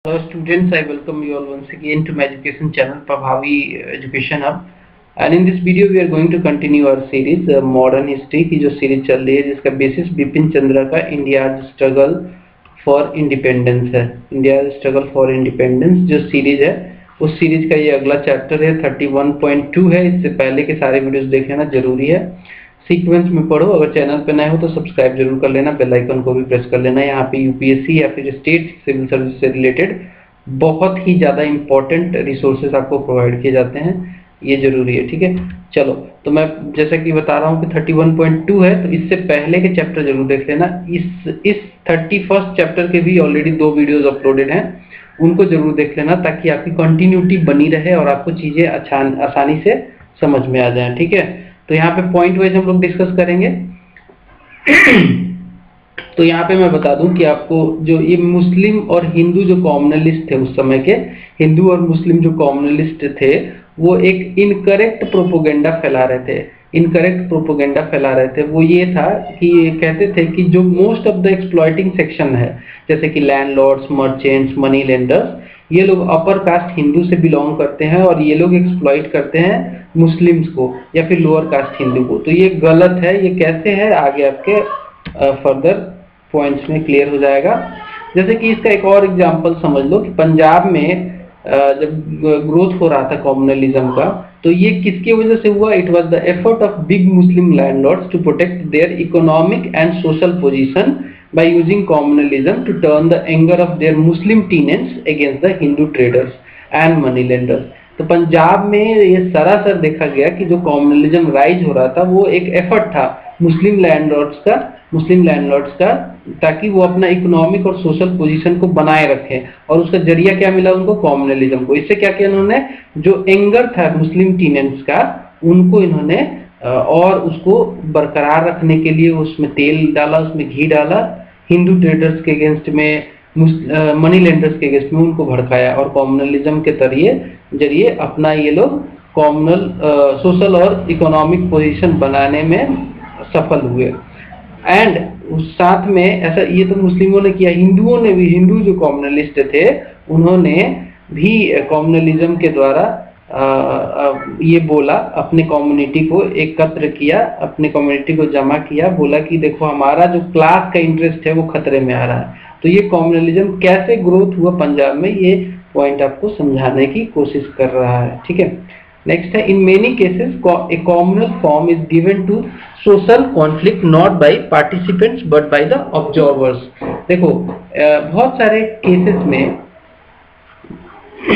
Hello students, I welcome you all once again to my education channel Prabhavi Education Hub. And in this video we are going to continue our series Modern History की जो series चल रही है जिसका basis Bipin Chandra का India struggle for independence है। India struggle for independence जो series है उस सीरीज का ये अगला चैप्टर है, 31.2 है। इससे पहले के सारे वीडियोस देख लेना जरूरी है, सीक्वेंस में पढ़ो। अगर चैनल पे नए हो तो सब्सक्राइब जरूर कर लेना, बेल आइकन को भी प्रेस कर लेना। यहाँ पे यूपीएससी या फिर स्टेट सिविल सर्विस से रिलेटेड बहुत ही ज़्यादा इंपॉर्टेंट रिसोर्सेज आपको प्रोवाइड किए जाते हैं, ये जरूरी है। ठीक है, चलो तो मैं जैसा कि बता रहा हूँ कि 31.2 है, तो इससे पहले के चैप्टर जरूर देख लेना। इस 31st चैप्टर के भी ऑलरेडी 2 वीडियोज अपलोडेड हैं, उनको जरूर देख लेना ताकि आपकी कंटिन्यूटी बनी रहे और आपको चीज़ें आसानी से समझ में आ जाए। ठीक है, तो यहाँ पे पॉइंट वाइज हम लोग डिस्कस करेंगे। तो यहाँ पे मैं बता दूं कि आपको जो ये मुस्लिम और हिंदू जो कॉमनलिस्ट थे, उस समय के हिंदू और मुस्लिम जो कॉमनलिस्ट थे वो एक इनकरेक्ट प्रोपोगेंडा फैला रहे थे। वो ये था कि ये कहते थे कि जो most of the exploiting section है, जैसे कि लैंडलॉर्ड्स, मर्चेंट्स, मनी लेंडर्स, ये लोग अपर कास्ट हिंदू से बिलोंग करते हैं और ये लोग एक्सप्लॉइट करते हैं मुस्लिम्स को या फिर लोअर कास्ट हिंदू को। तो ये गलत है। ये कैसे है आगे आपके फर्दर पॉइंट्स में क्लियर हो जाएगा। जैसे कि इसका एक और एग्जांपल समझ लो कि पंजाब में जब ग्रोथ हो रहा था कॉम्युनलिज्म का, तो ये किसकी वजह से हुआ? It was the effort of big Muslim landlords to protect their economic and social position by using communalism to turn the anger of their Muslim tenants against the Hindu traders and money lenders। तो पंजाब में ये सरासर देखा गया कि जो communalism rise हो रहा था वो एक एफर्ट था मुस्लिम लैंडलॉर्ड्स का ताकि वो अपना इकोनॉमिक और सोशल पोजीशन को बनाए रखें, और उसका जरिया क्या मिला उनको? कॉम्युनलिज्म को। इससे क्या किया इन्होंने? जो एंगर था मुस्लिम टीनेंट्स का, उनको इन्होंने और उसको बरकरार रखने के लिए उसमें तेल डाला, उसमें घी डाला, हिंदू ट्रेडर्स के अगेंस्ट में, मनी लेंडर्स के अगेंस्ट में उनको भड़काया, और कॉम्युनलिज्म के जरिए अपना ये लोग कॉम्युनल सोशल और इकोनॉमिक पोजीशन बनाने में सफल हुए। एंड साथ में ऐसा ये तो मुस्लिमों ने किया, हिंदुओं ने भी, हिंदू जो कॉम्युनलिस्ट थे उन्होंने भी कॉम्युनलिज्म के द्वारा ये बोला, अपने कम्युनिटी को एकत्र किया, अपने कम्युनिटी को जमा किया, बोला कि देखो हमारा जो क्लास का इंटरेस्ट है वो खतरे में आ रहा है। तो ये कम्युनलिज्म कैसे ग्रोथ हुआ पंजाब में, ये पॉइंट आपको समझाने की कोशिश कर रहा है। ठीक है, नेक्स्ट है, in many cases a communal form is given to social conflict not by participants but by the observers. देखो बहुत सारे केसेस में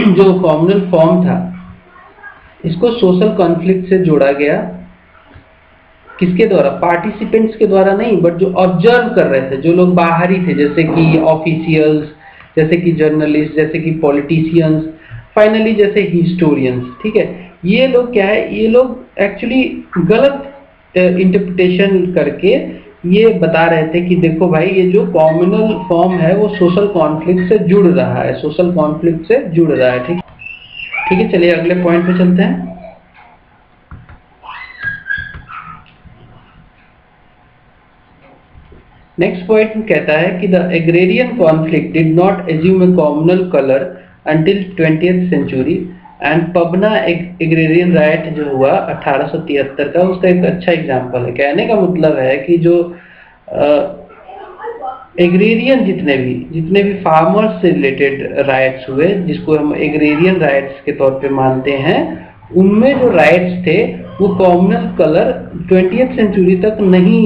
जो कम्युनल फॉर्म था इसको सोशल कॉन्फ्लिक्ट से जोड़ा गया। किसके द्वारा? पार्टिसिपेंट्स के द्वारा नहीं, बट जो ऑब्जर्व कर रहे थे, जो लोग बाहरी थे, जैसे कि ऑफिशियल्स, जैसे कि जर्नलिस्ट, जैसे कि पॉलिटिशियंस, फाइनली जैसे हिस्टोरियंस। ठीक है, ये लोग क्या है, ये लोग एक्चुअली गलत इंटरप्रिटेशन करके ये बता रहे थे कि देखो भाई ये जो कम्युनल फॉर्म है वो सोशल कॉन्फ्लिक्ट से जुड़ रहा है, ठीक है, चलिए अगले पॉइंट पे चलते हैं। नेक्स्ट पॉइंट कहता है कि the agrarian conflict did not assume a communal colour until 20th century and Pabna agrarian riot जो हुआ 1873 का, उसका एक अच्छा एग्जांपल है। कहने का मतलब है कि जो एग्रेरियन जितने भी फार्मर्स से रिलेटेड राइट्स हुए, जिसको हम एग्रेरियन राइट्स के तौर पे मानते हैं, उनमें जो राइट्स थे वो कॉम्युनल कलर 20th सेंचुरी तक नहीं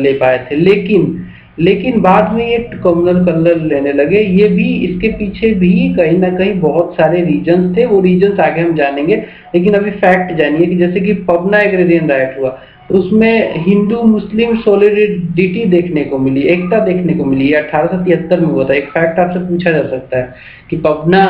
ले पाए थे, लेकिन बाद में ये कॉम्युनल कलर लेने लगे। ये भी, इसके पीछे भी कहीं ना कहीं बहुत सारे रीजंस थे, वो रीजंस आगे हम जानेंगे, लेकिन अभी फैक्ट जानिए कि जैसे कि पबना एग्रेरियन राइट हुआ तो उसमें हिंदू मुस्लिम सॉलिडिटी देखने को मिली, एकता देखने को मिली। 1873 में हुआ था। एक फैक्ट आपसे पूछा जा सकता है कि पबना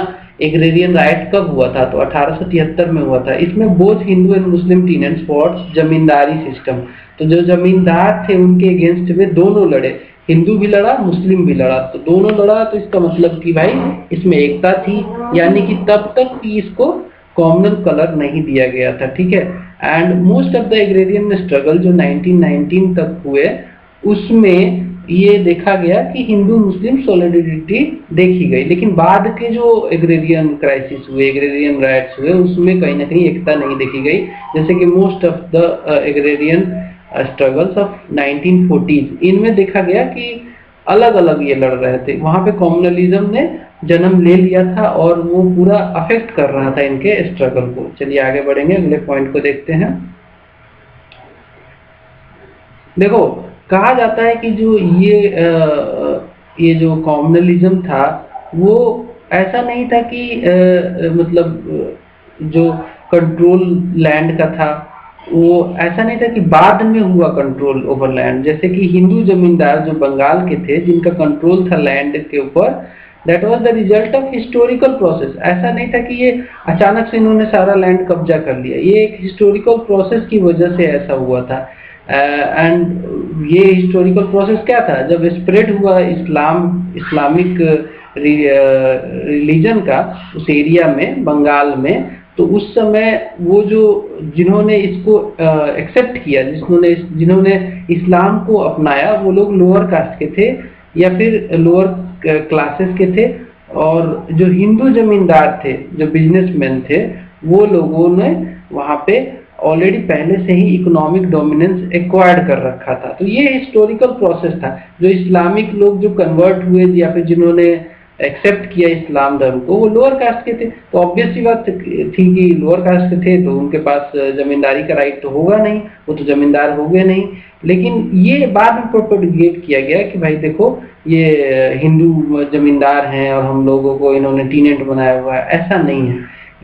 एग्रेरियन राइट कब हुआ था, तो 1873 में हुआ था। इसमें both Hindu and Muslim tenants for zamindari system. तो जो जमींदार थे उनके अगेंस्ट में दोनों लड़े, हिंदू भी लड़ा, मुस्लिम भी लड़ा, तो दोनों लड़ा। तो इसका मतलब कि भाई इसमें एकता थी, यानी कि तब तक कि इसको कॉम्युनल कलर नहीं दिया गया था। ठीक है, and most of the agrarian struggle जो 1919 तक हुए उसमें ये देखा गया कि हिंदू मुस्लिम सॉलिडरिटी देखी गई, लेकिन बाद के जो एग्रेरियन क्राइसिस हुए, एग्रेरियन राइट्स हुए, उसमें कहीं ना कहीं एकता नहीं देखी गई। जैसे कि most of the agrarian struggles of 1940s, इनमें देखा गया कि अलग अलग ये लड़ रहे थे। वहां पे कॉम्युनलिज्म ने जन्म ले लिया था और वो पूरा अफेक्ट कर रहा था इनके स्ट्रगल को। चलिए आगे बढ़ेंगे, अगले पॉइंट को देखते हैं। देखो, कहा जाता है कि जो ये जो कॉम्युनलिज्म था वो ऐसा नहीं था कि मतलब जो कंट्रोल लैंड का था वो ऐसा नहीं था कि बाद में हुआ कंट्रोल ओवर लैंड। जैसे कि हिंदू जमींदार जो बंगाल के थे जिनका कंट्रोल था लैंड के ऊपर, that was the result of historical process. ऐसा नहीं था कि ये अचानक से इन्होंने सारा लैंड कब्जा कर लिया, ये एक हिस्टोरिकल प्रोसेस की वजह से ऐसा हुआ था। एंड ये हिस्टोरिकल प्रोसेस क्या था, जब स्प्रेड हुआ इस्लामिक रिलीजन का उस एरिया में, बंगाल में, तो उस समय वो जो जिन्होंने इसको एक्सेप्ट किया, जिन्होंने इस्लाम को अपनाया, वो लोग लोअर कास्ट के थे या फिर लोअर क्लासेस के थे। और जो हिंदू जमींदार थे, जो बिजनेसमैन थे, वो लोगों ने वहां पे ऑलरेडी पहले से ही इकोनॉमिक डोमिनेंस एक्वायर्ड कर रखा था। तो ये हिस्टोरिकल प्रोसेस था। जो इस्लामिक लोग जो कन्वर्ट हुए या फिर जिन्होंने एक्सेप्ट किया इस्लाम धर्म को, वो लोअर कास्ट के थे। तो ऑब्वियस सी बात थी कि लोअर कास्ट के थे तो उनके पास जमींदारी का राइट तो होगा नहीं, वो तो जमींदार हो गए नहीं। लेकिन ये बाद में प्रोपेगेट किया गया कि भाई देखो, ये हिंदू जमींदार हैं और हम लोगों को इन्होंने टीनेंट बनाया हुआ है। ऐसा नहीं है।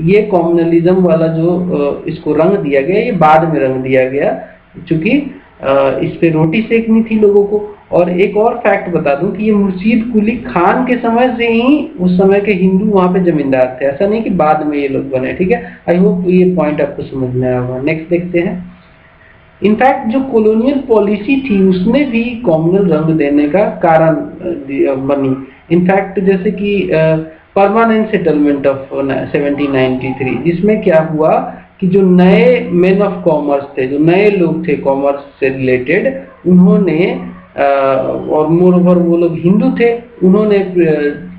ये कॉम्युनलिज्म वाला जो इसको रंग दिया गया, ये बाद में रंग दिया गया, क्योंकि इस पे रोटी सेकनी थी लोगों को। और एक और फैक्ट बता दूं कि ये मुर्शीद कुली खान के समय से ही उस समय के हिंदू वहां पे जमींदार थे, ऐसा नहीं कि बाद में ये लोग बने। ठीक है, आई होप ये पॉइंट आपको समझ में आया होगा। नेक्स्ट देखते हैं। इनफैक्ट जो कॉलोनियल पॉलिसी थी उसने भी कॉम्युनल रंग देने का कारण बनी। इनफैक्ट जैसे कि परमानेंट सेटलमेंट ऑफ 1793, जिसमें क्या हुआ कि जो नए मेन ऑफ कॉमर्स थे, जो नए लोग थे कॉमर्स से रिलेटेड, उन्होंने और मोरओवर वो लोग हिंदू थे, उन्होंने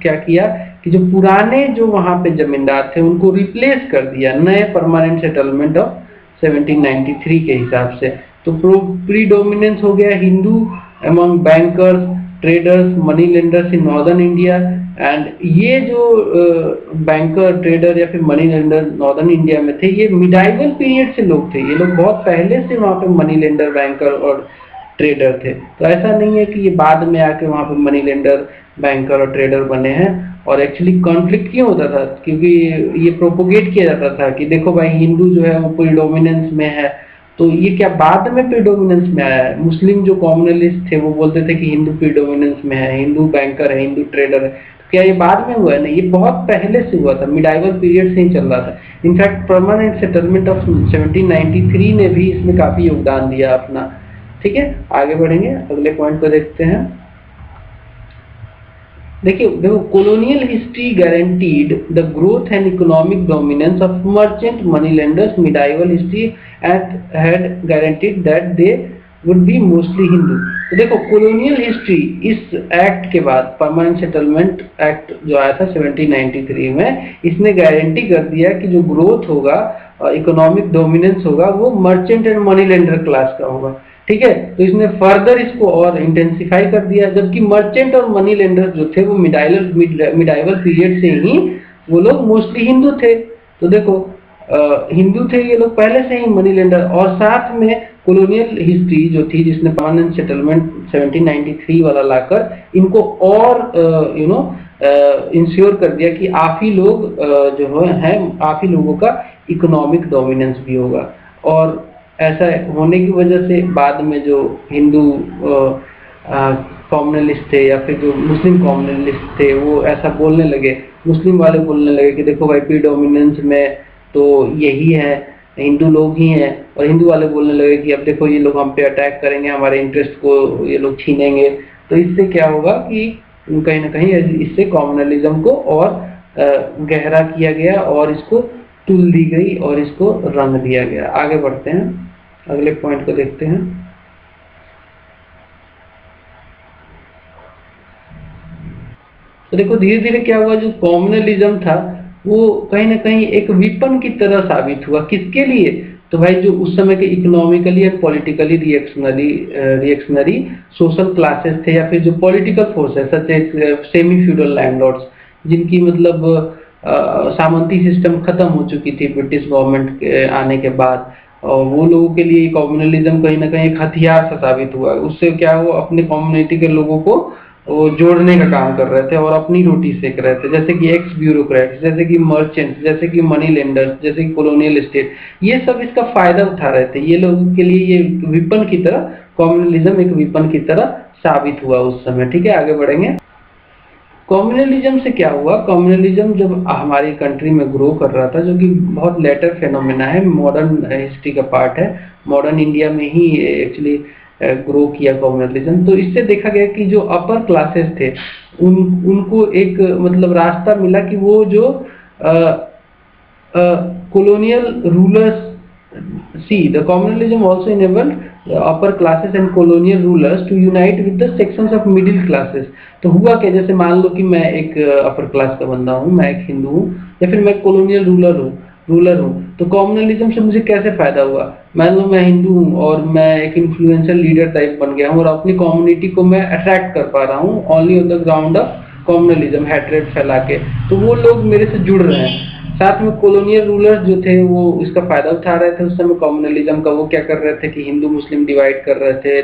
क्या किया कि जो पुराने जो वहां पे जमींदार थे उनको रिप्लेस कर दिया नए परमानेंट सेटलमेंट ऑफ 1793 के हिसाब से। तो प्रीडोमिनेंस हो गया Hindu among bankers, traders, money lenders in northern India. And ये जो बैंकर, ट्रेडर या फिर मनी लेंडर नॉर्दर्न इंडिया में थे, ये मिडाइवल पीरियड से लोग थे। ये लोग बहुत पहले से वहां पे मनी लेंडर, बैंकर और ट्रेडर थे। तो ऐसा नहीं है कि ये बाद में आके वहां पे मनी लेंडर, बैंकर और ट्रेडर बने हैं। और एक्चुअली कॉन्फ्लिक्ट क्यों होता था, क्योंकि ये प्रोपोगेट किया जाता था कि देखो भाई, हिंदू जो है वो प्रीडोमिनेंस में है। तो ये क्या बाद में प्रीडोमिनेंस में आया है? मुस्लिम जो कॉम्युनलिस्ट थे वो बोलते थे कि हिंदू प्रीडोमिनेंस में है, हिंदू बैंकर है, हिंदू ट्रेडर है। तो क्या ये बाद में हुआ है? नहीं, ये बहुत पहले से हुआ था, मिडाइवल पीरियड से ही चल रहा था। इनफैक्ट परमानेंट सेटलमेंट ऑफ 1793 ने भी इसमें काफी योगदान दिया अपना। ठीक है, आगे बढ़ेंगे, अगले पॉइंट को देखते हैं। देखो, colonial history guaranteed the growth and economic dominance of merchant money lenders. Medieval history had guaranteed that they would be mostly Hindu. तो देखो, colonial history इस एक्ट के बाद, परमानेंट सेटलमेंट एक्ट जो आया था 1793 में, इसने गारंटी कर दिया कि जो ग्रोथ होगा, इकोनॉमिक डोमिनेंस होगा, वो merchant and money lender class का होगा। ठीक है, तो इसने फर्दर इसको और इंटेंसिफाई कर दिया। जबकि मर्चेंट और मनी लेंडर जो थे वो मिडाइवल पीरियड से ही वो लोग मोस्टली हिंदू थे। तो देखो, हिंदू थे ये लोग पहले से ही, मनी लेंडर। और साथ में कॉलोनियल हिस्ट्री जो थी, जिसने परमानेंट सेटलमेंट 1793 वाला लाकर इनको और इंश्योर कर दिया कि आप ही लोग जो है, आप ही लोगों का इकोनॉमिक डोमिनेंस भी होगा। और ऐसा होने की वजह से बाद में जो हिंदू कॉम्युनलिस्ट थे या फिर जो मुस्लिम कॉम्युनलिस्ट थे, वो ऐसा बोलने लगे, मुस्लिम वाले बोलने लगे कि देखो भाई, प्रीडोमिनेंस में तो यही है, हिंदू लोग ही हैं। और हिंदू वाले बोलने लगे कि अब देखो, ये लोग हम पे अटैक करेंगे, हमारे इंटरेस्ट को ये लोग छीनेंगे। तो इससे क्या होगा कि कहीं ना कहीं इससे कॉम्युनलिज्म को और गहरा किया गया और इसको तुल दी गई और इसको रंग दिया गया। आगे बढ़ते हैं, अगले पॉइंट को देखते हैं। तो देखो धीरे धीरे क्या हुआ, जो कॉम्युनलिज्म था वो कहीं ना कहीं एक विपन की तरह साबित हुआ। किसके लिए? तो भाई जो उस समय के economically and politically reactionary social classes थे, या फिर जो पॉलिटिकल फोर्सेस सच एक सेमी फ्यूडल लैंडलॉर्ड्स, जिनकी मतलब सामंती सिस्टम खत्म हो चुकी थी ब्रिटिश गवर्नमेंट के आने के बाद, और वो लोगों के लिए कम्युनलिज्म कहीं ना कहीं एक हथियार सा साबित हुआ। उससे क्या, वो अपने कम्युनिटी के लोगों को वो जोड़ने का काम कर रहे थे और अपनी रोटी सेक रहे थे, जैसे कि एक्स ब्यूरोक्रेट्स, जैसे कि मर्चेंट्स, जैसे कि मनी लेंडर्स, जैसे कि कॉलोनियल स्टेट, ये सब इसका फायदा उठा रहे थे। ये लोगों के लिए ये विपन की तरह, कम्युनलिज्म एक विपन की तरह साबित हुआ उस समय। ठीक है, आगे बढ़ेंगे। कम्युनलिज्म से क्या हुआ, कम्युनलिज्म जब हमारी कंट्री में ग्रो कर रहा था, जो कि बहुत लेटर फेनोमेना है, मॉडर्न हिस्ट्री का पार्ट है, मॉडर्न इंडिया में ही एक्चुअली ग्रो किया कम्युनलिज्म। तो इससे देखा गया कि जो अपर क्लासेस थे उनको एक मतलब रास्ता मिला कि वो जो colonial rulers, see the communalism also enabled the upper classes and colonial rulers to unite with the sections of middle classes। तो हुआ क्या, जैसे मान लो कि मैं एक अपर क्लास का बंदा हूँ, मैं एक हिंदू हूँ, या फिर मैं कॉलोनियल रूलर हूँ, तो कम्युनलिज्म से मुझे कैसे फायदा हुआ? मान लो मैं हिंदू हूँ और मैं एक इन्फ्लुएंशियल लीडर टाइप बन गया हूँ और अपनी कम्युनिटी को मैं अट्रैक्ट कर पा रहा हूँ only on the ground of communalism, hatred फैला के, तो वो लोग मेरे से जुड़ रहे हैं। साथ में कॉलोनियल रूलर्स जो थे वो इसका फायदा उठा रहे थे उस समय कम्युनलिज्म का। वो क्या कर रहे थे कि हिंदू मुस्लिम डिवाइड कर रहे थे,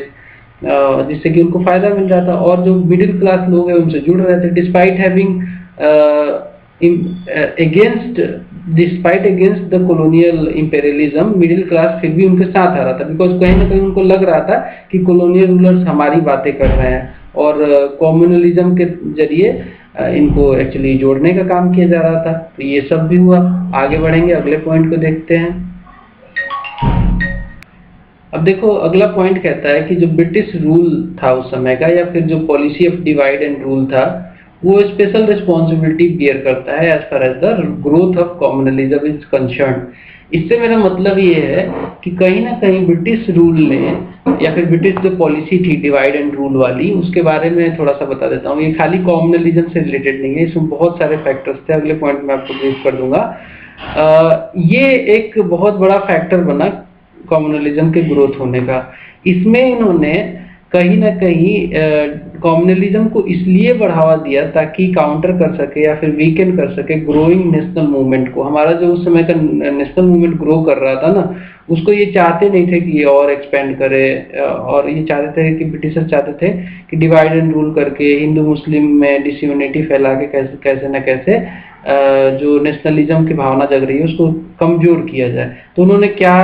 जिससे कि उनको फायदा मिल रहा था, और जो मिडिल क्लास लोग हैं उनसे जुड़ रहे थे। Despite against the colonial imperialism, middle class फिर भी उनके साथ आ रहा था, बिकॉज कहीं ना कहीं उनको लग रहा था कि कॉलोनियल रूलर्स हमारी बातें कर रहे हैं, और कम्युनलिज्म के जरिए इनको एक्चुअली जोड़ने का काम किया जा रहा था। तो ये सब भी हुआ। आगे बढ़ेंगे, अगले पॉइंट को देखते हैं। अब देखो अगला पॉइंट कहता है कि जो ब्रिटिश रूल था उस समय का, या फिर जो policy of divide and rule था, वो स्पेशल रिस्पॉन्सिबिलिटी बियर करता है as far as the growth of communalism is concern. इससे मेरा मतलब ये है कि कहीं ना कहीं ब्रिटिश रूल ने, या फिर ब्रिटिश जो पॉलिसी थी डिवाइड एंड रूल वाली, उसके बारे में थोड़ा सा बता देता हूँ। ये खाली कम्युनलिज्म से रिलेटेड नहीं है, इसमें बहुत सारे फैक्टर्स थे, अगले पॉइंट में आपको ब्रीफ कर दूंगा। ये एक बहुत बड़ा फैक्टर बना कम्युनलिज्म के ग्रोथ होने का। इसमें इन्होंने कहीं ना कहीं कम्युनलिज्म को इसलिए बढ़ावा दिया ताकि काउंटर कर सके या फिर वीकेंड कर सके ग्रोइंग नेशनल मूवमेंट को। हमारा जो उस समय का नेशनल मूवमेंट ग्रो कर रहा था ना, उसको ये चाहते नहीं थे कि ये और एक्सपेंड करे, और ये चाहते थे कि ब्रिटिशर्स चाहते थे कि डिवाइड एंड रूल करके हिंदू मुस्लिम में डिसयूनिटी फैला के कैसे न कैसे जो नेशनलिज्म की भावना जग रही है उसको कमजोर किया जाए। तो उन्होंने क्या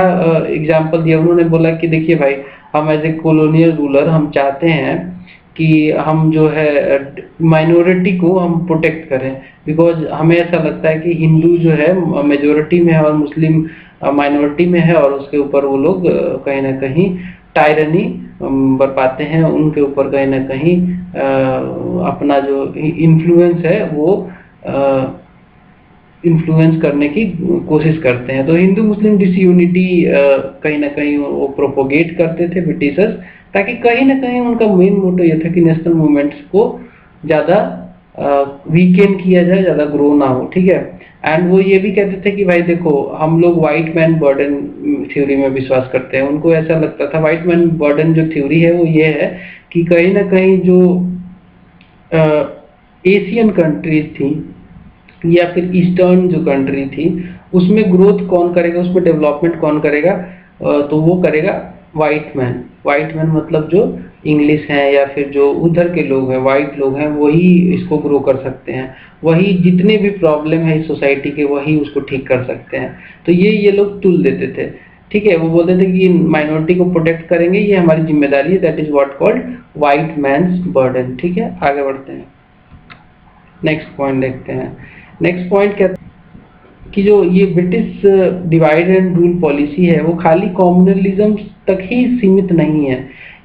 एग्जाम्पल दिया, उन्होंने बोला कि देखिए भाई, हम एज ए कॉलोनियल रूलर हम चाहते हैं कि हम जो है माइनॉरिटी को हम प्रोटेक्ट करें, बिकॉज हमें ऐसा लगता है कि हिंदू जो है मेजोरिटी में है और मुस्लिम माइनॉरिटी में है, और उसके ऊपर वो लोग कहीं ना कहीं टायरनी बरपाते हैं, उनके ऊपर कहीं ना कहीं अपना जो इन्फ्लुएंस है वो इन्फ्लुएंस करने की कोशिश करते हैं। तो हिंदू मुस्लिम डिसयूनिटी कहीं ना कहीं वो प्रोपोगेट करते थे ब्रिटिशर्स, ताकि कहीं ना कहीं उनका मेन मोटो ये था कि नेशनल मूवमेंट्स को ज़्यादा वीकेंड किया जाए, ज़्यादा ग्रो ना हो। ठीक है, एंड वो ये भी कहते थे कि भाई देखो, हम लोग वाइट मैन बर्डन थ्योरी में विश्वास करते हैं। उनको ऐसा लगता था, वाइट मैन बर्डन जो थ्योरी है वो ये है कि कहीं ना कहीं जो एशियन कंट्रीज थी या फिर ईस्टर्न जो कंट्री थी, उसमें ग्रोथ कौन करेगा, उसमें डेवलपमेंट कौन करेगा, तो वो करेगा वाइट मैन। वाइट मैन मतलब जो इंग्लिश हैं या फिर जो उधर के लोग हैं, वाइट लोग हैं, वही इसको ग्रो कर सकते हैं, वही जितने भी प्रॉब्लम है इस सोसाइटी के वही उसको ठीक कर सकते हैं। तो ये लोग तुल देते थे। ठीक है, वो बोलते थे कि माइनॉरिटी को प्रोटेक्ट करेंगे, ये हमारी जिम्मेदारी है, that is what called white man's burden. ठीक है, आगे बढ़ते हैं, नेक्स्ट पॉइंट देखते हैं। नेक्स्ट पॉइंट क्या कि जो ये British divide and rule policy है वो खाली कम्युनलिज्म तक ही सीमित नहीं है,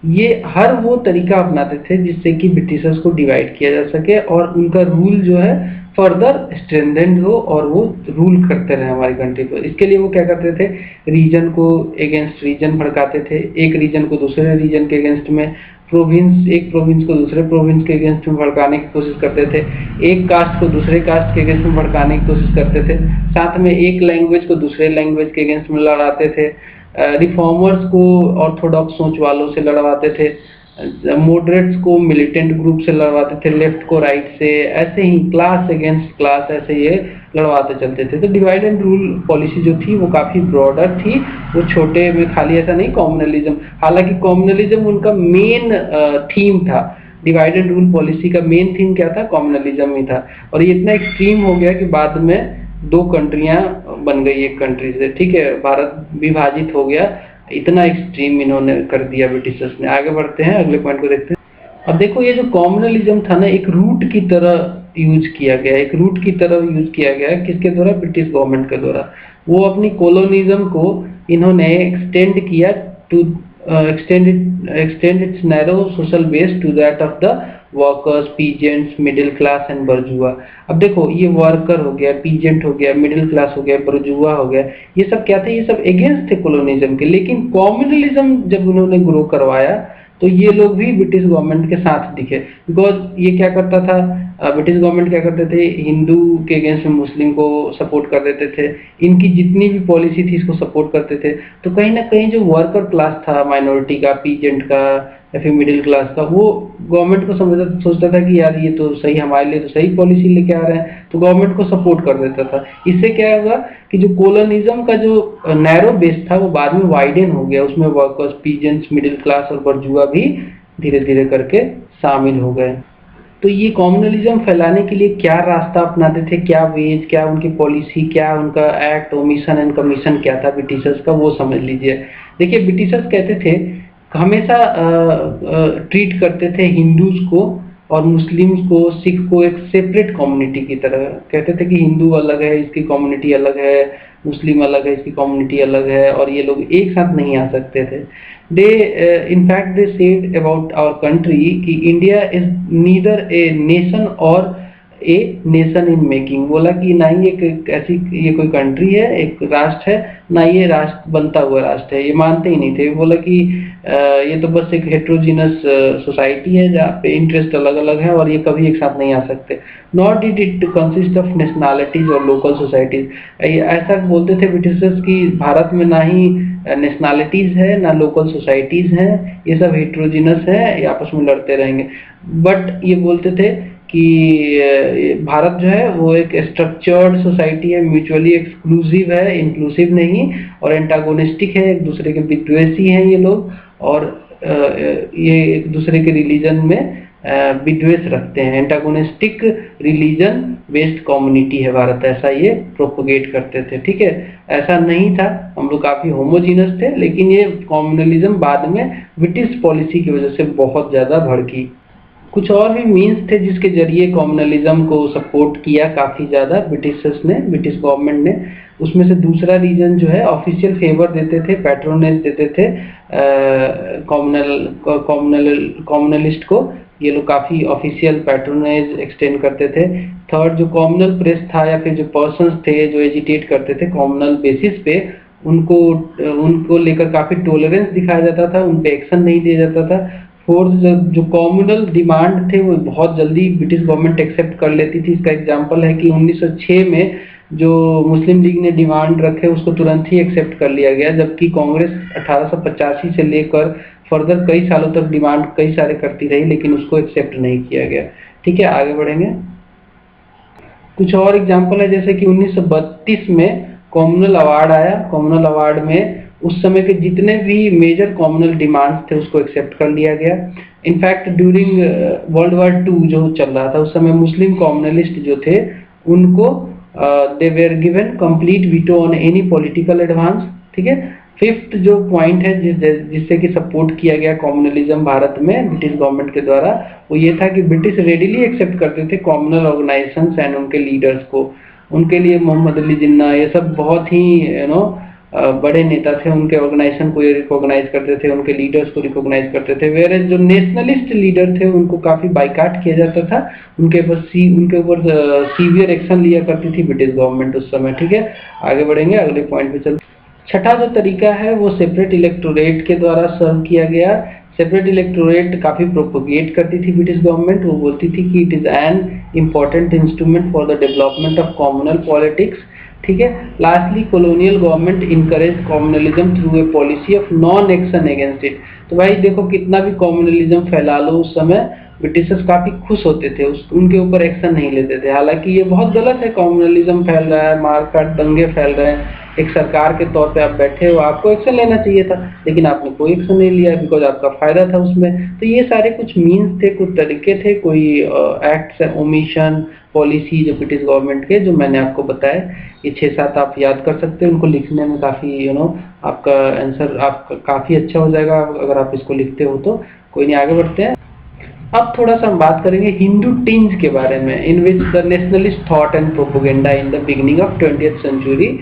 ये हर वो तरीका अपनाते थे जिससे कि ब्रिटिशर्स को डिवाइड किया जा सके और उनका रूल जो है फर्दर स्ट्रेंथेंड हो और वो रूल करते रहे हमारी कंट्री को। इसके लिए वो क्या करते थे, रीजन को अगेंस्ट रीजन भड़काते थे, एक रीजन को दूसरे रीजन के अगेंस्ट में एक प्रोविंस को दूसरे प्रोविंस के अगेंस्ट में भड़काने की कोशिश करते थे, एक कास्ट को दूसरे कास्ट के अगेंस्ट में भड़काने की कोशिश करते थे, साथ में एक लैंग्वेज को दूसरे लैंग्वेज के अगेंस्ट में लड़ाते थे, रिफॉर्मर्स को ऑर्थोडॉक्स सोच वालों से लड़वाते थे, मॉडरेट्स को मिलिटेंट ग्रुप से लड़वाते थे, लेफ्ट को राइट से, ऐसे ही क्लास अगेंस्ट क्लास ऐसे ये लड़वाते चलते थे। तो डिवाइड एंड रूल पॉलिसी जो थी वो काफी ब्रॉडर थी, वो छोटे में खाली ऐसा नहीं कॉम्युनलिज्म, हालांकि कॉम्युनलिज्म उनका मेन थीम था। डिवाइड एंड रूल पॉलिसी का मेन थीम क्या था? कॉम्युनलिज्म ही था। और ये इतना एक्सट्रीम हो गया कि बाद में 2 कंट्रियां बन गई एक कंट्री से, ठीक है, भारत विभाजित हो गया, इतना एक्सट्रीम इन्होंने कर दिया ब्रिटिशर्स ने। आगे बढ़ते हैं, अगले पॉइंट को देखते हैं। अब देखो ये जो कॉम्युनलिज्म था ना, एक रूट की तरह यूज किया गया, एक रूट की तरह यूज किया गया, किसके द्वारा? ब्रिटिश गवर्नमेंट के द्वारा। वो अपनी कॉलोनिज्म को इन्होंने एक्सटेंड किया to extend its narrow social base to that of the workers, peasants, middle class and bourgeois। अब देखो ये वर्कर हो गया, पीजेंट हो गया, मिडिल क्लास हो गया, बर्जुआ हो गया, ये सब क्या थे? ये सब अगेंस्ट थे कॉलोनिज्म के। लेकिन कॉम्युनलिज्म जब उन्होंने ग्रो करवाया तो ये लोग भी ब्रिटिश गवर्नमेंट के साथ दिखे, बिकॉज ये क्या करता था, ब्रिटिश गवर्नमेंट क्या करते थे, हिंदू के अगेंस्ट में मुस्लिम को सपोर्ट कर देते थे, इनकी जितनी भी पॉलिसी थी इसको सपोर्ट करते थे। तो कहीं ना कहीं जो वर्कर क्लास था, माइनॉरिटी का, पीजेंट का या फिर मिडिल क्लास का, वो गवर्नमेंट को सोचता था कि यार ये तो सही, हमारे लिए तो सही पॉलिसी लेके आ रहे हैं, तो गवर्नमेंट को सपोर्ट कर देता था। इससे क्या होगा कि जो कॉलोनिज्म का जो नैरो बेस था वो बाद में वाइडन हो गया, उसमें वर्कर्स, पीजेंट्स, मिडिल क्लास और बर्जुआ भी धीरे धीरे करके शामिल हो गए। तो ये कॉम्युनलिज्म फैलाने के लिए क्या रास्ता अपनाते थे, क्या वेज, क्या उनकी पॉलिसी, क्या उनका एक्ट, ओमिशन एंड कमीशन क्या था ब्रिटिशर्स का, वो समझ लीजिए। देखिए ब्रिटिशर्स कहते थे, हमेशा ट्रीट करते थे हिंदूज को और मुस्लिम्स को, सिख को एक सेपरेट कम्युनिटी की तरह। कहते थे कि हिंदू अलग है, इसकी कम्युनिटी अलग है, मुस्लिम अलग है, इसकी कम्युनिटी अलग है, और ये लोग एक साथ नहीं आ सकते थे। They in fact they said about our country कि India is neither a nation और ए नेशन इन मेकिंग। बोला कि ना ही ये कोई कंट्री है, एक राष्ट्र है, ना ये राष्ट्र बनता हुआ राष्ट्र है, ये मानते ही नहीं थे। बोला कि ये तो बस एक हेट्रोजीनस सोसाइटी है जहाँ पे इंटरेस्ट अलग अलग है और ये कभी एक साथ नहीं आ सकते। Not did it consist of nationalities और लोकल सोसाइटीज। ऐसा बोलते थे ब्रिटिशर्स कि भारत में ना ही नेशनैलिटीज है ना लोकल सोसाइटीज हैं, ये सब हेट्रोजीनस है, ये आपस में लड़ते रहेंगे। बट ये बोलते थे कि भारत जो है वो एक स्ट्रक्चर्ड सोसाइटी है, म्यूचुअली एक्सक्लूसिव है, इंक्लूसिव नहीं, और एंटागोनिस्टिक है, एक दूसरे के विद्वेषी हैं ये लोग, और ये एक दूसरे के रिलीजन में विद्वेष रखते हैं। एंटागोनिस्टिक रिलीजन बेस्ड कम्युनिटी है भारत, ऐसा ये प्रोपोगेट करते थे। ठीक है, ऐसा नहीं था, हम लोग काफी होमोजीनस थे, लेकिन ये कम्युनलिज्म बाद में ब्रिटिश पॉलिसी की वजह से बहुत ज्यादा भड़की। कुछ और भी मीन्स थे जिसके जरिए कम्युनलिज्म को सपोर्ट किया काफी ज्यादा ब्रिटिशर्स ने, ब्रिटिश गवर्नमेंट ने। उसमें से दूसरा रीजन जो है, ऑफिशियल फेवर देते थे, पैट्रोनेज देते थे कम्युनलिस्ट को, ये लोग काफी ऑफिशियल पैट्रोनेज एक्सटेंड करते थे। थर्ड, जो कम्युनल प्रेस था या फिर जो पर्सन्स थे जो एजिटेट करते थे कम्युनल बेसिस पे, उनको लेकर काफी टॉलरेंस दिखाया जाता था, उन पे एक्शन नहीं दिया जाता था। फोर्थ, जो कम्युनल डिमांड थे वो बहुत जल्दी ब्रिटिश गवर्नमेंट एक्सेप्ट कर लेती थी। इसका एग्जांपल है कि 1906 में जो मुस्लिम लीग ने डिमांड रखे उसको तुरंत ही एक्सेप्ट कर लिया गया, जबकि कांग्रेस 1885 से लेकर फर्दर कई सालों तक डिमांड कई सारे करती रही, लेकिन उसको एक्सेप्ट नहीं किया गया। ठीक है, आगे बढ़ेंगे। कुछ और एग्जांपल है, जैसे कि 1932 में कम्युनल अवार्ड आया। कम्युनल अवार्ड में उस समय के जितने भी मेजर कम्युनल डिमांड्स थे उसको एक्सेप्ट कर लिया गया। इनफैक्ट ड्यूरिंग वर्ल्ड वॉर 2 जो चल रहा था उस समय मुस्लिम कम्युनलिस्ट जो थे उनको they were given complete veto on any political advance. ठीक है, फिफ्थ जो पॉइंट है जिससे कि सपोर्ट किया गया कम्युनलिज्म भारत में ब्रिटिश गवर्नमेंट के द्वारा, वो ये था कि ब्रिटिश रेडिली एक्सेप्ट करते थे कम्युनल ऑर्गेनाइजेशंस एंड उनके लीडर्स को। उनके लिए मोहम्मद अली जिन्ना ये सब बहुत ही बड़े नेता थे, उनके ऑर्गेनाइजेशन को ये रिकॉग्नाइज करते थे, उनके लीडर्स को रिकॉग्नाइज करते थे। वेयर जो नेशनलिस्ट लीडर थे उनको काफी बाइकाट किया जाता था, उनके ऊपर सीवियर एक्शन लिया करती थी ब्रिटिश गवर्नमेंट उस समय। ठीक है, आगे बढ़ेंगे, अगले पॉइंट पे चलते। छठा जो तरीका है वो सेपरेट इलेक्टोरेट के द्वारा सर्व किया गया। सेपरेट इलेक्टोरेट काफ़ी प्रोपोगेट करती थी ब्रिटिश गवर्नमेंट। वो बोलती थी कि it is an important instrument for the development of communal politics, ठीक है। Lastly colonial government encourage communalism through a policy of non action against it. तो भाई देखो कितना भी कॉम्युनलिज्म फैला लो, उस समय ब्रिटिशर्स काफ़ी खुश होते थे, उनके ऊपर एक्शन नहीं लेते थे। हालांकि ये बहुत गलत है, कॉम्युनलिज्म फैल रहा है, मारकाट दंगे फैल रहे हैं, एक सरकार के तौर पे आप बैठे हो, आपको एक्शन लेना चाहिए था, लेकिन आपने कोई एक्शन नहीं लिया बिकॉज आपका फायदा था उसमें। तो ये सारे कुछ मीन्स थे, कुछ तरीके थे, कोई एक्ट्स ओमिशन पॉलिसी जो ब्रिटिश गवर्नमेंट के, जो मैंने आपको बताया, ये 6-7 आप याद कर सकते हैं। उनको लिखने में काफ़ी आपका आंसर आपका काफ़ी अच्छा हो जाएगा अगर आप इसको लिखते हो तो। कोई नहीं, आगे बढ़ते हैं। अब थोड़ा सा हम बात करेंगे हिंदू टिंज के बारे में, in which the nationalist thought and propaganda in the beginning of 20th century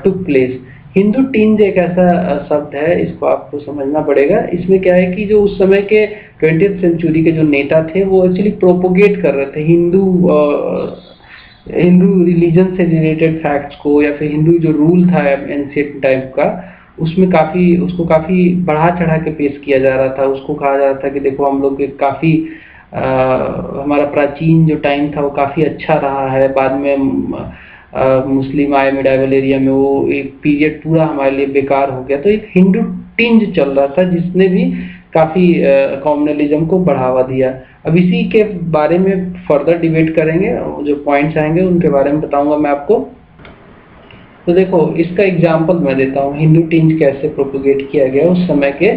took place. Hindu टिंज एक ऐसा शब्द है, इसको आपको समझना पड़ेगा। इसमें क्या है कि जो उस समय के 20th सेंचुरी के जो नेता थे वो एक्चुअली प्रोपोगेट कर रहे थे हिंदू रिलीजन से रिलेटेड फैक्ट्स को, या फिर हिंदू जो रूल था एंशिएंट टाइप का, उसमें उसको काफ़ी बढ़ा चढ़ा के पेश किया जा रहा था। उसको कहा जा रहा था कि देखो हम लोग काफ़ी हमारा प्राचीन जो टाइम था वो काफ़ी अच्छा रहा है, बाद में मुस्लिम आए मिडाइवल एरिया में, वो एक पीरियड पूरा हमारे लिए बेकार हो गया। तो एक हिंदू टिंज चल रहा था जिसने भी काफ़ी कॉम्युनलिज्म को बढ़ावा दिया। अब इसी के बारे में फर्दर डिबेट करेंगे, जो पॉइंट्स आएंगे उनके बारे में बताऊंगा मैं आपको। तो देखो इसका एग्जाम्पल मैं देता हूँ, हिंदू टिंज कैसे प्रोपोगेट किया गया उस समय के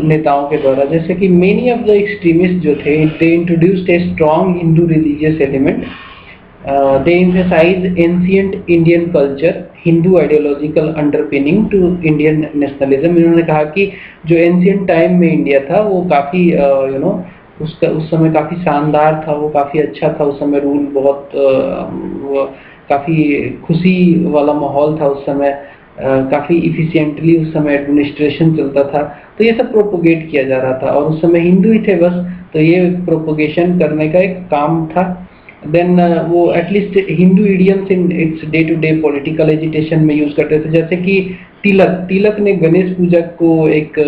नेताओं के द्वारा। जैसे कि मेनी ऑफ द एक्सट्रीमिस्ट जो थे, they introduced a strong Hindu religious element, they emphasize ancient Indian culture, Hindu ideological underpinning to Indian nationalism। इन्होंने कहा कि जो एंशियंट टाइम में इंडिया था वो काफ़ी उसका उस समय काफ़ी शानदार था, वो काफ़ी अच्छा था। उस समय रूल बहुत काफ़ी खुशी वाला माहौल था उस समय, काफ़ी इफिशिएंटली उस समय एडमिनिस्ट्रेशन चलता था। तो ये सब प्रोपोगेट किया जा रहा था और उस समय हिंदू ही थे बस, तो ये प्रोपोगेशन करने का एक काम था। देन वो at least Hindu idioms in its day to day political agitation में यूज करते थे। जैसे कि तिलक ने गणेश पूजा को एक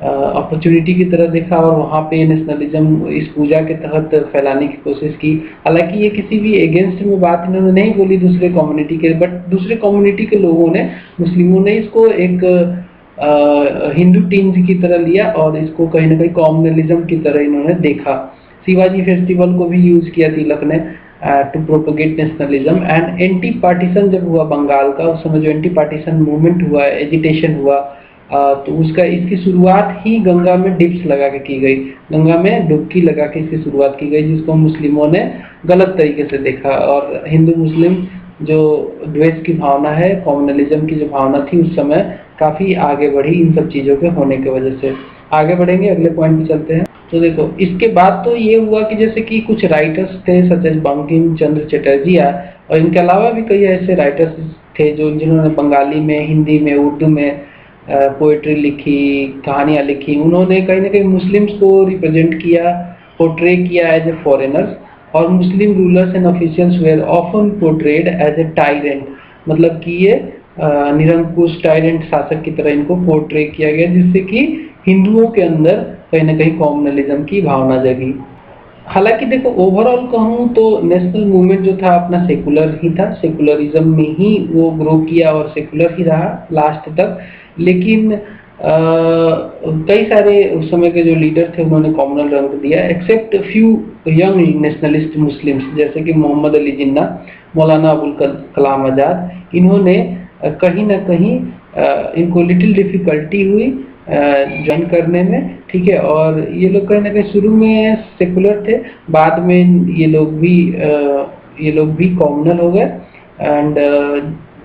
अपॉर्चुनिटी की तरह देखा और वहाँ पे नेशनलिज्म इस पूजा के तहत फैलाने की कोशिश की। हालांकि ये किसी भी अगेंस्ट में बात इन्होंने नहीं बोली दूसरे कम्युनिटी के, बट दूसरे कम्युनिटी के लोगों ने, मुस्लिमों ने इसको एक हिंदू टिंज की तरह लिया और इसको कहीं ना कहीं कॉम्युनलिज्म की तरह इन्होंने देखा। शिवाजी फेस्टिवल को भी यूज किया तिलक ने to propagate nationalism. And anti partition जब हुआ बंगाल का, उस समय जो एंटी पार्टीशन मूवमेंट हुआ, एजिटेशन हुआ, तो इसकी शुरुआत ही गंगा में डिप्स लगा के की गई, गंगा में डुबकी लगा के इसकी शुरुआत की गई, जिसको मुस्लिमों ने गलत तरीके से देखा। और हिंदू मुस्लिम जो द्वेष की भावना है, कॉम्युनलिज्म की जो भावना थी, उस समय काफ़ी आगे बढ़ी इन सब चीज़ों के होने की वजह से। आगे बढ़ेंगे, अगले पॉइंट पे चलते हैं। तो देखो इसके बाद तो ये हुआ कि जैसे कि कुछ राइटर्स थे सच एज बंकिम चंद्र चटर्जी, और इनके अलावा भी कई ऐसे राइटर्स थे जिन्होंने बंगाली में, हिंदी में, उर्दू में पोएट्री लिखी, कहानियाँ लिखी। उन्होंने कहीं ना कहीं मुस्लिम्स को रिप्रेजेंट किया, पोर्ट्रे किया एज ए फॉरेनर्स, और Muslim rulers and officials were often portrayed as a tyrant, मतलब कि ये निरंकुश टायरेंट शासक की तरह इनको पोर्ट्रे किया गया, जिससे कि हिंदुओं के अंदर कहीं ना कहीं कॉम्युनलिज्म की भावना जगी। हालांकि देखो ओवरऑल कहूँ तो नेशनल मूवमेंट जो था अपना सेकुलर ही था, सेकुलरिज्म में ही वो ग्रो किया और सेकुलर ही रहा लास्ट तक। लेकिन कई सारे उस समय के जो लीडर थे उन्होंने कॉम्युनल रंग दिया, except few young nationalist Muslims, जैसे कि मोहम्मद अली जिन्ना, मौलाना अबुल कलाम आज़ाद। इन्होंने कहीं ना कहीं इनको लिटिल डिफिकल्टी हुई ज्वाइन करने में, ठीक है। और ये लोग कहीं ना कहीं शुरू में सेकुलर थे, बाद में ये लोग भी कॉम्युनल हो गए। एंड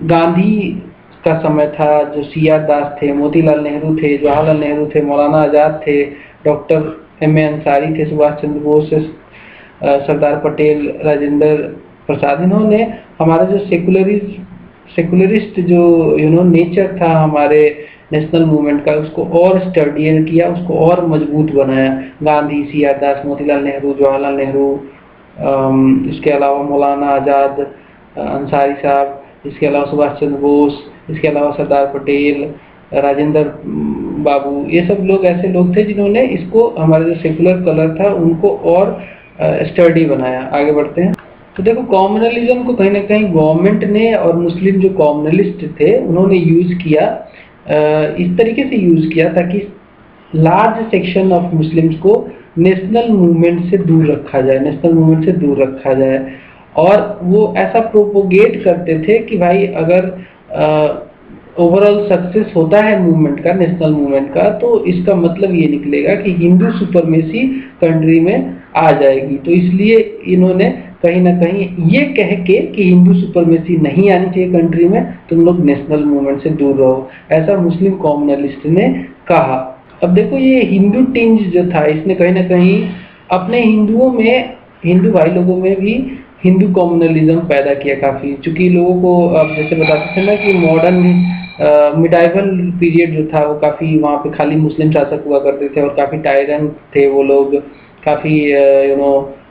गांधी का समय था, जो सी.आर. दास थे, मोतीलाल नेहरू थे, जवाहरलाल नेहरू थे, मौलाना आज़ाद थे, डॉक्टर M.A. अंसारी थे, सुभाष चंद्र बोस, सरदार पटेल, राजेंद्र प्रसाद। इन्होंने हमारा जो सेकुलरिस्ट जो नेचर था हमारे नेशनल मूवमेंट का, उसको और स्टडियर किया, उसको और मजबूत बनाया। गांधी, सी.आर. दास, मोतीलाल नेहरू, जवाहरलाल नेहरू, इसके अलावा मौलाना आज़ाद, अंसारी साहब, इसके अलावा सुभाष चंद्र बोस, इसके अलावा सरदार पटेल, राजेंद्र बाबू, ये सब लोग ऐसे लोग थे जिन्होंने इसको, हमारे जो सेकुलर कलर था उनको और स्टडी बनाया। आगे बढ़ते हैं। तो देखो कॉम्युनलिज्म को कहीं ना कहीं गवर्नमेंट ने और मुस्लिम जो कॉम्युनलिस्ट थे उन्होंने यूज किया, इस तरीके से यूज किया ताकि लार्ज सेक्शन ऑफ मुस्लिम्स को नेशनल मूवमेंट से दूर रखा जाए, नेशनल मूवमेंट से दूर रखा जाए। और वो ऐसा प्रोपोगेट करते थे कि भाई अगर ओवरऑल सक्सेस होता है मूवमेंट का, नेशनल मूवमेंट का, तो इसका मतलब ये निकलेगा कि हिंदू सुपरमेसी कंट्री में आ जाएगी। तो इसलिए इन्होंने कहीं ना कहीं ये कह के कि हिंदू सुपरमेसी नहीं आनी चाहिए कंट्री में, तुम लोग नेशनल मूवमेंट से दूर रहो, ऐसा मुस्लिम कॉम्युनलिस्ट ने कहा। अब देखो ये हिंदू टिंज जो था, इसने कहीं ना कहीं अपने हिंदुओं में, हिंदू भाई लोगों में भी हिंदू कॉम्युनलिज्म पैदा किया काफी। चूंकि लोगों को अब जैसे बताते थे ना कि मॉडर्न मिडाइवल पीरियड जो था वो काफी, वहाँ पे खाली मुस्लिम शासक हुआ करते थे और काफी टायरेंट थे वो लोग, काफी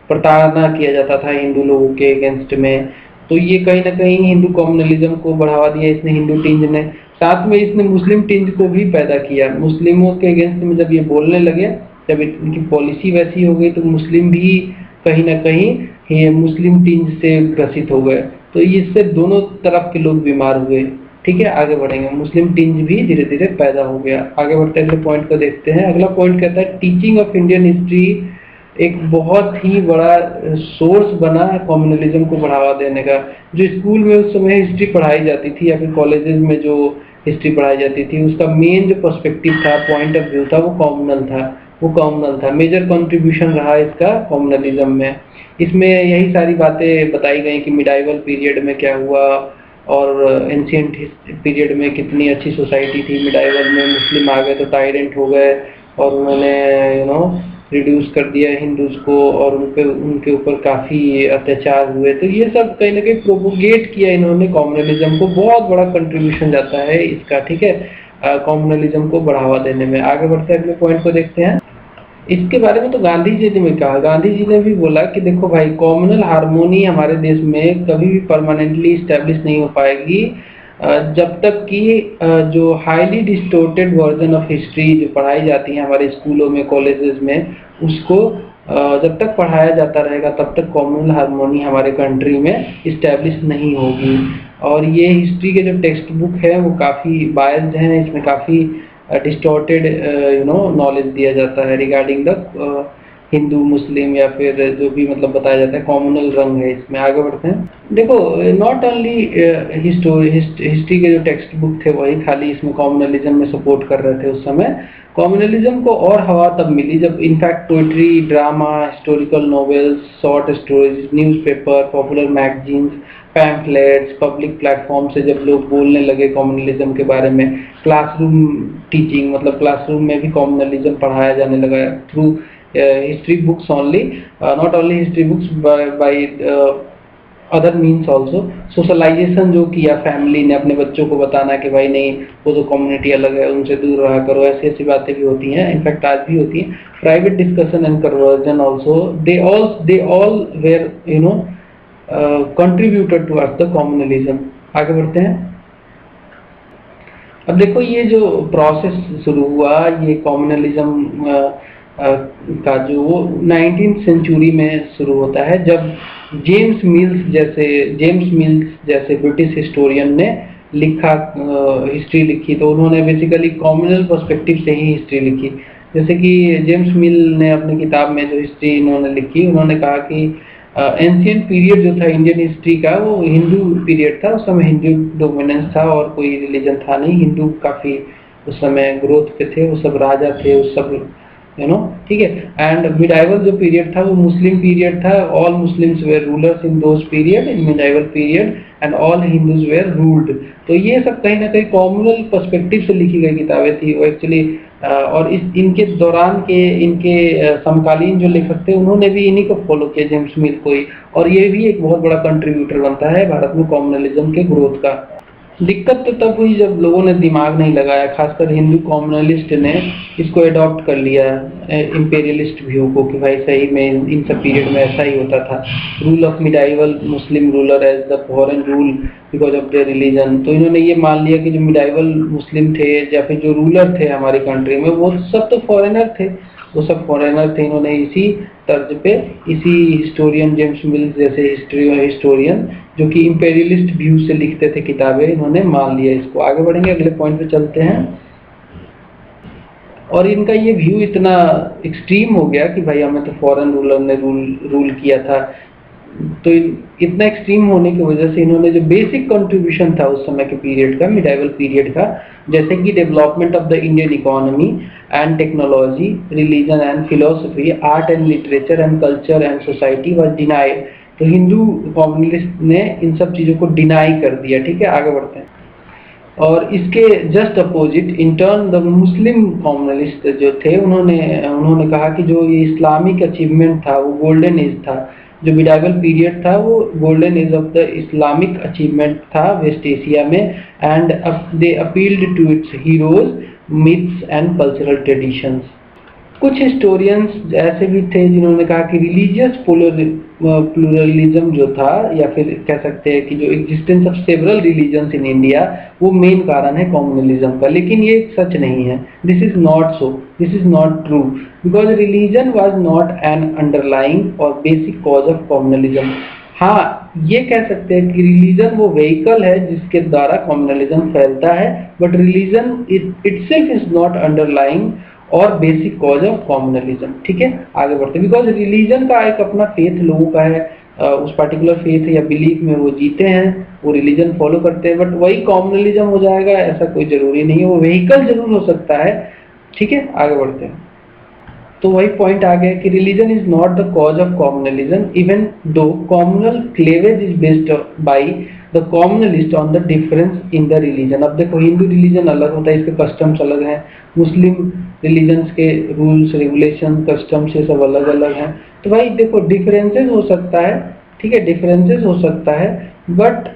प्रताड़ना किया जाता था हिंदू लोगों के अगेंस्ट में। तो ये कहीं ना कहीं हिंदू कॉम्युनलिज्म को बढ़ावा दिया इसने, हिंदू टिंज ने। साथ में इसने मुस्लिम टिंज को भी पैदा किया। मुस्लिमों के अगेंस्ट में जब ये बोलने लगे, जब इनकी पॉलिसी वैसी हो गई, तो मुस्लिम भी कहीं ना कहीं ये मुस्लिम टिंज से ग्रसित हो गए। तो इससे दोनों तरफ के लोग बीमार हुए। ठीक है, आगे बढ़ेंगे। मुस्लिम टिंज भी धीरे धीरे पैदा हो गया। आगे बढ़ते अगले पॉइंट को देखते हैं। अगला पॉइंट कहता है टीचिंग ऑफ इंडियन हिस्ट्री एक बहुत ही बड़ा सोर्स बना कम्युनलिज्म को बढ़ावा देने का। जो स्कूल में उस समय हिस्ट्री पढ़ाई जाती थी या फिर कॉलेजेस में जो हिस्ट्री पढ़ाई जाती थी, उसका मेन जो पर्सपेक्टिव था, पॉइंट ऑफ व्यू था, वो कॉम्युनल था। वो कॉम्युनल था, मेजर कंट्रीब्यूशन रहा इसका कॉम्युनलिज्म में। इसमें यही सारी बातें बताई गई कि मिडाइवल पीरियड में क्या हुआ और एंशिएंट पीरियड में कितनी अच्छी सोसाइटी थी। मिडाइवल में मुस्लिम आ गए तो टायरेंट हो गए और उन्होंने रिड्यूस कर दिया हिंदूज को और उनके ऊपर काफ़ी अत्याचार हुए। तो ये सब कहीं ना कहीं प्रोपोगेट किया इन्होंने कॉम्युनलिज्म को। बहुत बड़ा कंट्रीब्यूशन जाता है इसका, ठीक है, कॉम्युनलिज्म को बढ़ावा देने में। आगे बढ़ते हैं, अगले पॉइंट को देखते हैं। इसके बारे में तो गांधी जी ने भी कहा, गांधी जी ने भी बोला कि देखो भाई, कॉम्युनल हार्मोनी हमारे देश में कभी भी परमानेंटली स्टैब्लिश नहीं हो पाएगी जब तक कि जो highly distorted version of history जो पढ़ाई जाती है हमारे स्कूलों में, कॉलेजेस में, उसको जब तक पढ़ाया जाता रहेगा तब तक कॉम्युनल हार्मोनी हमारे कंट्री में इस्टेब्लिश नहीं होगी। और ये हिस्ट्री के जो टेक्स्ट बुक है वो काफ़ी बायस्ड हैं, इसमें काफ़ी डिस्टॉर्टेड नॉलेज दिया जाता है रिगार्डिंग द हिंदू मुस्लिम या फिर जो भी मतलब बताया जाता है, कॉम्युनल रंग है इसमें। आगे बढ़ते हैं। देखो नॉट ओनली हिस्ट्री के जो टेक्स्ट बुक थे वही खाली इसमें कॉम्युनलिज्म में सपोर्ट कर रहे थे उस समय। कॉम्युनलिज्म को और हवा तब मिली जब in fact poetry, drama, historical novels, short stories, newspaper, popular magazines, pamphlets, public platform से जब लोग बोलने लगे कॉम्युनलिज्म के बारे में। क्लासरूम टीचिंग, मतलब क्लासरूम में भी कॉम्युनलिज्म पढ़ाया जाने लगा through history books only, not only history books by other means also. Socialisation जो किया फैमिली ने अपने बच्चों को बताना कि भाई नहीं, वो तो कम्युनिटी अलग है, उनसे दूर रहा करो, ऐसी ऐसी बातें भी होती हैं, इनफैक्ट आज भी होती हैं। Private discussion and conversion also, they all where contributed towards the communalism. आगे बढ़ते हैं। अब देखो ये जो प्रोसेस शुरू हुआ ये कम्युनलिज्म का, जो वो 19th सेंचुरी में शुरू होता है, जब जेम्स मिल्स जैसे ब्रिटिश हिस्टोरियन ने लिखा, हिस्ट्री लिखी, तो उन्होंने बेसिकली कम्युनल पर्सपेक्टिव से ही हिस्ट्री लिखी। जैसे कि जेम्स मिल ने अपनी किताब में जो हिस्ट्री इन्होंने लिखी, उन्होंने कहा कि एंशिएंट पीरियड जो था इंडियन हिस्ट्री का वो हिंदू पीरियड था। उस समय हिंदू डोमिनेंस था और कोई रिलीजन था नहीं। हिंदू काफ़ी उस समय ग्रोथ पे थे, वो सब राजा थे, उस सब ठीक है। एंड मिडाइवल जो पीरियड था वो मुस्लिम पीरियड था। All Muslims were rulers in those period, in medieval period, and all Hindus were ruled. तो ये सब कहीं ना कहीं कॉम्युनल पर्सपेक्टिव से लिखी गई किताबें थी वो एक्चुअली। और इनके दौरान के इनके समकालीन जो लेखक थे उन्होंने भी इन्हीं को फॉलो किया, जेम्स मिल को ही। और ये भी एक बहुत बड़ा कंट्रीब्यूटर बनता है भारत में कम्युनलिज्म के ग्रोथ का। दिक्कत तो तब हुई जब लोगों ने दिमाग नहीं लगाया, खासकर हिंदू कॉम्युनलिस्ट ने इसको अडॉप्ट कर लिया इंपेरियलिस्ट व्यू को कि भाई सही में इन सब पीरियड में ऐसा ही होता था। Rule of medieval Muslim ruler as the foreign rule because of their religion. तो इन्होंने ये मान लिया कि जो मिडाइवल मुस्लिम थे या फिर जो रूलर थे हमारी कंट्री में वो सब तो फॉरेनर थे, वो सब फॉरेनर थे। इन्होंने इसी तर्ज पे इसी हिस्टोरियन जेम्स मिल्स जैसे हिस्टोरियन जो कि इंपेरियलिस्ट व्यू से लिखते थे किताबें, इन्होंने मान लिया इसको। आगे बढ़ेंगे, अगले पॉइंट पे चलते हैं। और इनका ये व्यू इतना एक्सट्रीम हो गया कि भाई हमें तो फॉरेन रूलर ने रूल किया था। तो इतना एक्सट्रीम होने की वजह से इन्होंने जो बेसिक कंट्रीब्यूशन था उस समय के पीरियड का, मिडाइवल पीरियड का, जैसे कि development of the Indian economy and technology, religion and philosophy, art and literature and culture and society was denied. तो हिंदू कम्युनिस्ट ने इन सब चीजों को डिनाई कर दिया। ठीक है, आगे बढ़ते हैं। और इसके just opposite in turn the Muslim communalist जो थे उन्होंने कहा कि जो ये इस्लामिक अचीवमेंट था वो गोल्डन एज था, जो मिडाइवल पीरियड था वो golden age of the Islamic achievement था वेस्ट एशिया में। And they appealed to its heroes, myths and cultural traditions. कुछ हिस्टोरियंस ऐसे भी थे जिन्होंने कहा कि रिलीजियस प्लूरलिज्म जो था, या फिर कह सकते हैं कि जो existence of several religions in India, वो मेन कारण है कम्युनलिज्म का। लेकिन ये सच नहीं है, this is not so, this is not true, because religion was not an underlying और बेसिक कॉज ऑफ कम्युनलिज्म। हाँ, ये कह सकते हैं कि रिलीजन वो व्हीकल है जिसके द्वारा कम्युनलिज्म फैलता है, but religion itself is not underlying और बेसिक कॉज ऑफ कम्युनलिज्म। ठीक है, आगे बढ़ते हैं। बिकॉज रिलीजन का एक अपना फेथ लोगों का है, उस पर्टिकुलर फेथ या बिलीफ में वो जीते हैं, वो रिलीजन फॉलो करते हैं, बट वही कम्युनलिज्म हो जाएगा ऐसा कोई जरूरी नहीं है, वो व्हीकल जरूर हो सकता है। ठीक है, आगे बढ़ते हैं। तो वही पॉइंट आ गया कि religion is not the cause of communalism even though communal cleavage is based by the communalist on the difference in the religion. अब देखो, हिंदू रिलीजन अलग होता है, इसके कस्टम्स अलग हैं, मुस्लिम रिलीजन्स के रूल्स रेगुलेशन कस्टम्स ये सब अलग अलग हैं। तो भाई देखो, डिफरेंसेस हो सकता है, ठीक है, डिफरेंसेस हो सकता है, बट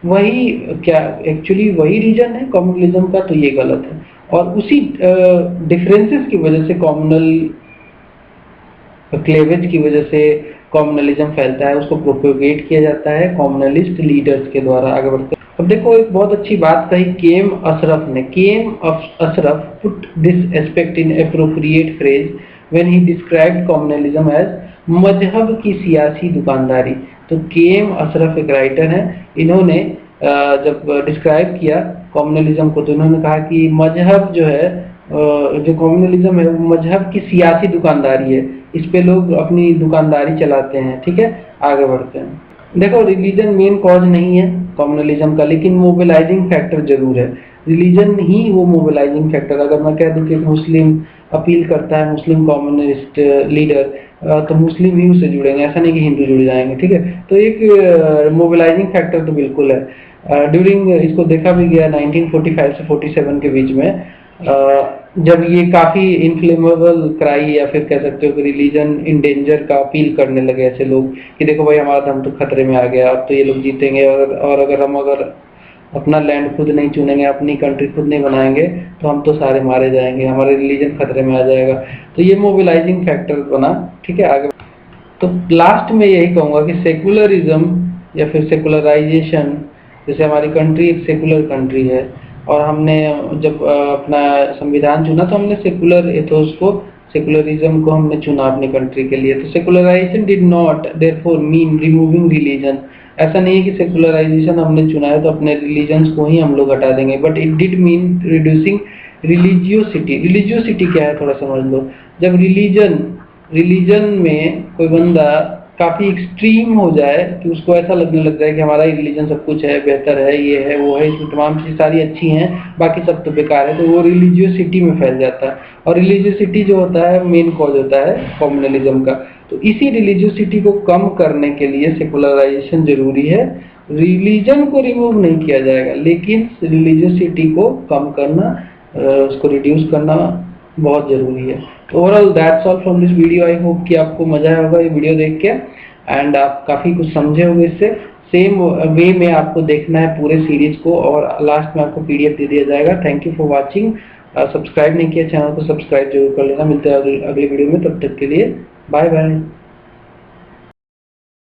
वही क्या एक्चुअली वही रीजन है कम्युनलिज्म का, तो ये गलत है। और उसी डिफरेंसेस की वजह से कम्युनल क्लेवेज की वजह से कम्युनलिज्म फैलता है, उसको प्रोपेगेट किया जाता है कम्युनलिस्ट लीडर्स के द्वारा। आगे बढ़ते हैं। अब देखो, एक बहुत अच्छी बात कही केएम अशरफ ने। KM Ashraf put this aspect in appropriate phrase when he described communalism as मजहब की सियासी दुकानदारी। तो केएम अशरफ एक राइटर हैं, इन्होंने जब डिस्क्राइब किया कम्युनलिज्म को तो इन्होंने कहा कि मजहब जो है, जो कम्युनलिज्म है वो मजहब की सियासी दुकानदारी है, इस पे लोग अपनी दुकानदारी चलाते हैं। ठीक है, आगे बढ़ते हैं। देखो, रिलीजन मेन कॉज नहीं है कम्युनलिज्म का, लेकिन मोबिलाइजिंग फैक्टर जरूर है। रिलीजन ही वो मोबिलाइजिंग फैक्टर, अगर मैं कह दूं कि मुस्लिम अपील करता है, मुस्लिम कम्युनिस्ट लीडर, तो मुस्लिम ही उससे जुड़ेंगे, ऐसा नहीं कि हिंदू जुड़ जाएंगे। ठीक है, तो एक मोबिलाइजिंग फैक्टर तो बिल्कुल है। ड्यूरिंग इसको देखा भी गया 1945 से 47 के बीच में, जब ये काफी इन्फ्लेमेबल क्राई या फिर कह सकते हो कि रिलीजन इन डेंजर का अपील करने लगे ऐसे लोग कि देखो भाई हमारा धर्म तो खतरे में आ गया, अब तो ये लोग जीतेंगे, और अगर हम अपना लैंड खुद नहीं चुनेंगे, अपनी कंट्री खुद नहीं बनाएंगे, तो हम तो सारे मारे जाएंगे, हमारा रिलीजन खतरे में आ जाएगा। तो ये मोबिलाइजिंग फैक्टर बना। ठीक है, आगे तो लास्ट में यही कहूंगा कि सेकुलरिज्म या फिर सेकुलराइजेशन, जैसे हमारी कंट्री एक सेकुलर कंट्री है और हमने जब अपना संविधान चुना तो हमने सेकुलर एथोस को, सेकुलरिज्म को हमने चुना अपनी कंट्री के लिए। तो secularisation did not therefore mean removing religion. ऐसा नहीं है कि सेकुलराइजेशन हमने चुना है तो अपने रिलीजन्स को ही हम लोग हटा देंगे, but it did mean reducing religiosity. Religiosity क्या है थोड़ा समझ लो। जब रिलीजन में कोई बंदा काफी एक्सट्रीम हो जाए कि उसको ऐसा लगने लग जाए कि हमारा ही रिलीजन सब कुछ है, बेहतर है, ये है वो है, इसमें तमाम चीजें सारी अच्छी हैं, बाकी सब तो बेकार है, तो वो रिलीजियोसिटी में फैल जाता है। और रिलीजियोसिटी जो होता है मेन कॉज होता है कम्युनलिज्म का। तो इसी रिलीजियोसिटी को कम करने के लिए सेकुलराइजेशन जरूरी है। रिलीजन को रिमूव नहीं किया जाएगा, लेकिन रिलीजियोसिटी को कम करना, उसको रिड्यूस करना बहुत जरूरी है। Overall that's all from this video. I hope कि आपको मजा आया होगा ये वीडियो देख के एंड आप काफी कुछ समझे होंगे इससे। सेम वे में आपको देखना है पूरे सीरीज को, और लास्ट में आपको पीडीएफ दे दिया जाएगा। Thank you for watching. Subscribe नहीं किया चैनल को सब्सक्राइब जरूर कर लेना। मिलते हैं अगले वीडियो में, तब तक के लिए बाय बाय।